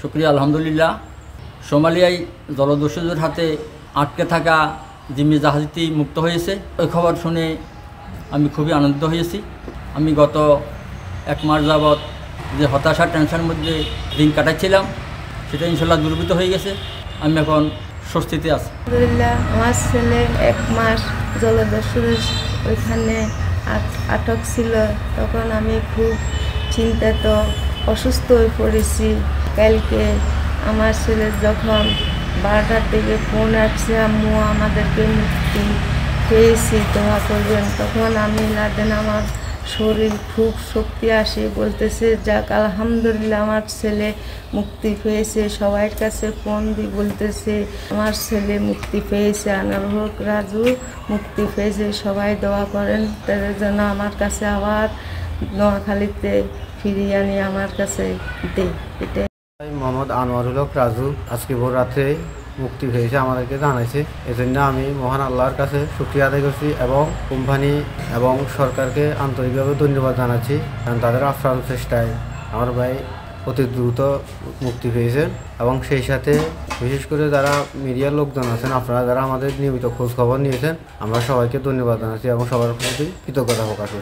শুকরিয়া আলহামদুলিল্লাহ। সোমালিয়ায় জলদস্যুদের হাতে আটকে থাকা জিম্মি জাহাজটি মুক্ত হয়েছে। ওই খবর শুনে আমি খুবই আনন্দিত হয়েছি। আমি গত 1 মাস যাবৎ যে হতাশা টেনশনের মধ্যে দিন কাটাচ্ছিলাম সেটা ইনশাল্লাহ দূরীভূত হয়ে গেছে। আমি এখন স্বস্তিতে আছি। আলহামদুলিল্লাহ, আমার ছেলে 1 মাস জলদস্যুদের ওইখানে আটক ছিল। তখন আমি খুব চিন্তিত, অসুস্থ হয়ে পড়েছি। কালকে আমার ছেলে যখন 12টার দিকে ফোন আসছে, আম্মু আমাদেরকে মুক্তি পেয়েছি, দোয়া করবেন। তখন আমি লাদেন আমার শরীর খুব শক্তি আসে, বলতেছে যাক আলহামদুলিল্লাহ আমার ছেলে মুক্তি পেয়েছে। সবার কাছে ফোন দিয়ে বলতেছে আমার ছেলে মুক্তি পেয়েছে, আনারুল হক রাজু মুক্তি পেয়েছে, সবাই দোয়া করেন তাদের জন্য। আমার কাছে আবার নোয়াখালীতে ফিরিয়ে আনি আমার কাছে দে। এটা মোহাম্মদ আনোয়ারুল হক রাজু আজকে ভোর রাত্রে মুক্তি পেয়েছে, আমাদেরকে জানাইছে। এজন্য আমি মহান আল্লাহর কাছে শুকরিয়া আদায় করছি এবং কোম্পানি এবং সরকারকে আন্তরিকভাবে ধন্যবাদ জানাচ্ছি, কারণ তাদের আপ্রাণ চেষ্টায় আমার ভাই অতি দ্রুত মুক্তি পেয়েছে। এবং সেই সাথে বিশেষ করে যারা মিডিয়ার লোকজন আছেন, আপনারা যারা আমাদের নিয়মিত খোঁজ খবর নিয়েছেন, আমরা সবাইকে ধন্যবাদ জানাচ্ছি এবং সবার প্রতি কৃতজ্ঞতা প্রকাশ করছি।